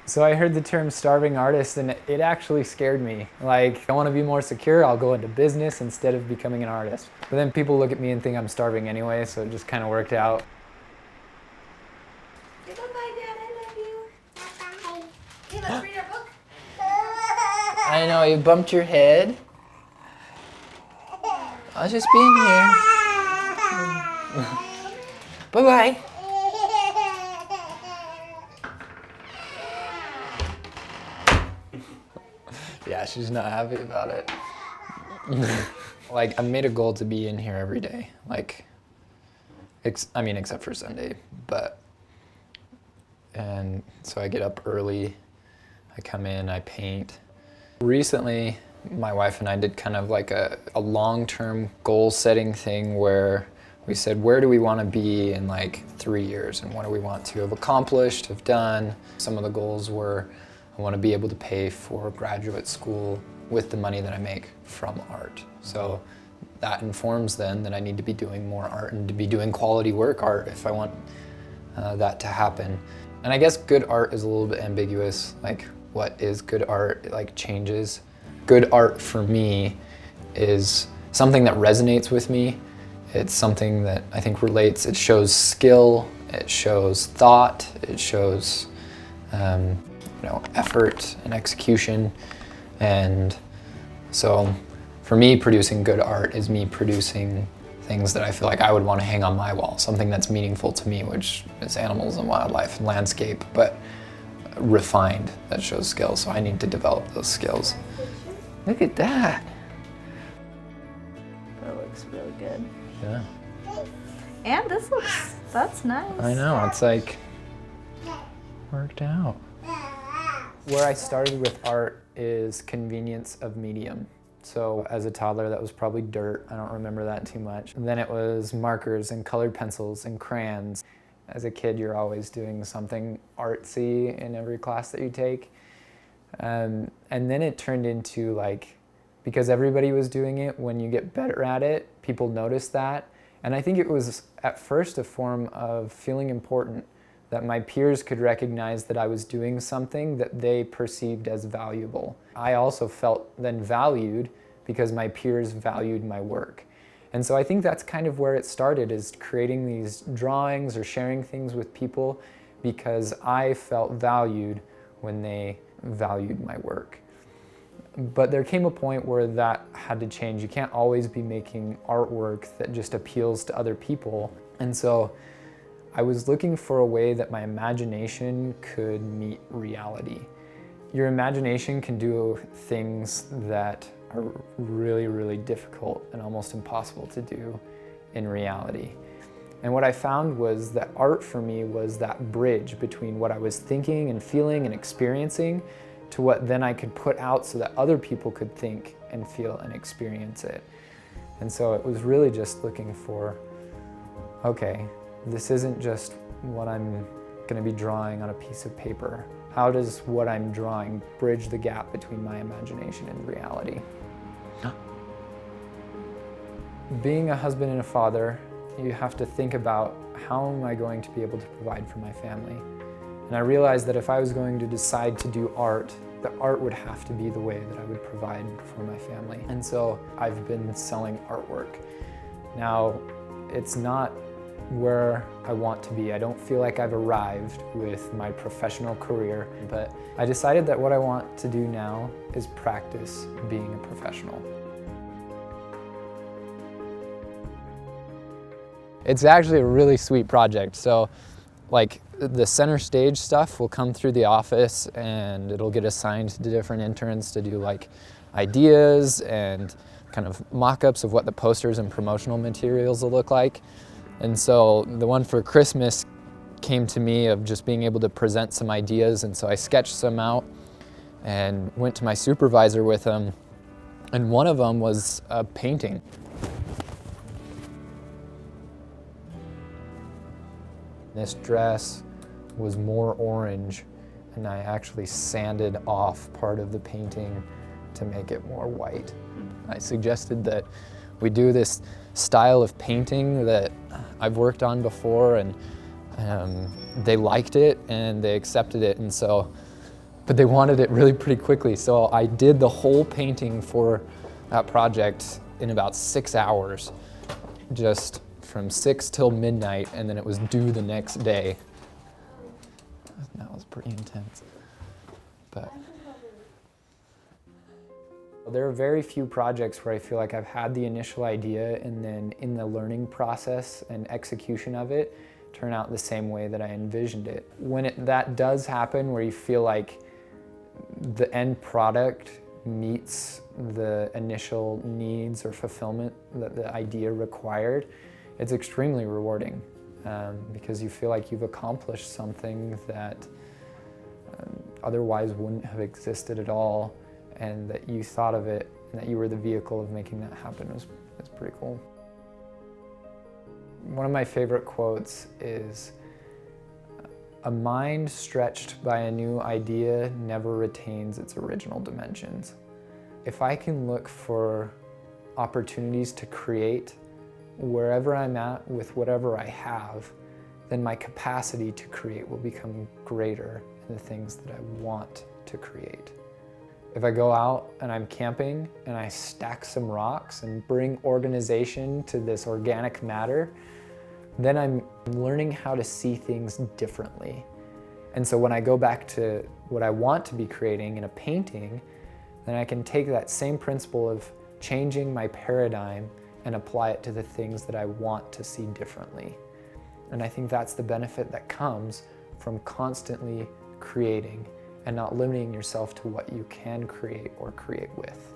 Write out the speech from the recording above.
So I heard the term starving artist and it actually scared me. Like, I want to be more secure, I'll go into business instead of becoming an artist. But then people look at me and think I'm starving anyway, so it just kind of worked out. Say bye-bye, Dad, I love you. Bye-bye. Okay, let's read our book. I know, you bumped your head. I was just being here. Bye-bye. Yeah, she's not happy about it. Like, I made a goal to be in here every day. Like, except for Sunday, and so I get up early, I come in, I paint. Recently, my wife and I did kind of like a long-term goal-setting thing where we said, where do we want to be in like 3 years, and what do we want to have accomplished, have done? Some of the goals were, I want to be able to pay for graduate school with the money that I make from art. So that informs then that I need to be doing more art and to be doing quality work art if I want that to happen. And I guess good art is a little bit ambiguous. Like, what is good art? It like changes. Good art for me is something that resonates with me. It's something that I think relates. It shows skill, it shows thought, it shows effort and execution. And so for me, producing good art is me producing things that I feel like I would want to hang on my wall, something that's meaningful to me, which is animals and wildlife and landscape, but refined, that shows skill. So I need to develop those skills. Look at that. That looks really good. Yeah. And that's nice. I know, it's like worked out. Where I started with art is convenience of medium. So as a toddler, that was probably dirt. I don't remember that too much. And then it was markers and colored pencils and crayons. As a kid, you're always doing something artsy in every class that you take. And then it turned into like, because everybody was doing it, when you get better at it, people notice that. And I think it was at first a form of feeling important, that my peers could recognize that I was doing something that they perceived as valuable. I also felt then valued because my peers valued my work. And so I think that's kind of where it started, is creating these drawings or sharing things with people because I felt valued when they valued my work. But there came a point where that had to change. You can't always be making artwork that just appeals to other people. And so I was looking for a way that my imagination could meet reality. Your imagination can do things that are really, really difficult and almost impossible to do in reality. And what I found was that art for me was that bridge between what I was thinking and feeling and experiencing to what then I could put out so that other people could think and feel and experience it. And so it was really just looking for, okay, this isn't just what I'm going to be drawing on a piece of paper. How does what I'm drawing bridge the gap between my imagination and reality? Being a husband and a father, you have to think about, how am I going to be able to provide for my family? And I realized that if I was going to decide to do art, the art would have to be the way that I would provide for my family. And so I've been selling artwork. Now, it's not where I want to be. I don't feel like I've arrived with my professional career, but I decided that what I want to do now is practice being a professional. It's actually a really sweet project. So like the center stage stuff will come through the office and it'll get assigned to different interns to do like ideas and kind of mock-ups of what the posters and promotional materials will look like. And so the one for Christmas came to me of just being able to present some ideas, and so I sketched some out and went to my supervisor with them, and one of them was a painting. This dress was more orange, and I actually sanded off part of the painting to make it more white. I suggested that we do this style of painting that I've worked on before, and they liked it and they accepted it. And so but they wanted it really pretty quickly. So I did the whole painting for that project in about 6 hours, just from 6 till midnight, and then it was due the next day. That was pretty intense. But there are very few projects where I feel like I've had the initial idea and then in the learning process and execution of it turn out the same way that I envisioned it. When that does happen, where you feel like the end product meets the initial needs or fulfillment that the idea required, it's extremely rewarding because you feel like you've accomplished something that otherwise wouldn't have existed at all, and that you thought of it and that you were the vehicle of making that happen was pretty cool. One of my favorite quotes is, "A mind stretched by a new idea never retains its original dimensions." If I can look for opportunities to create wherever I'm at with whatever I have, then my capacity to create will become greater in the things that I want to create. If I go out and I'm camping and I stack some rocks and bring organization to this organic matter, then I'm learning how to see things differently. And so when I go back to what I want to be creating in a painting, then I can take that same principle of changing my paradigm and apply it to the things that I want to see differently. And I think that's the benefit that comes from constantly creating and not limiting yourself to what you can create or create with.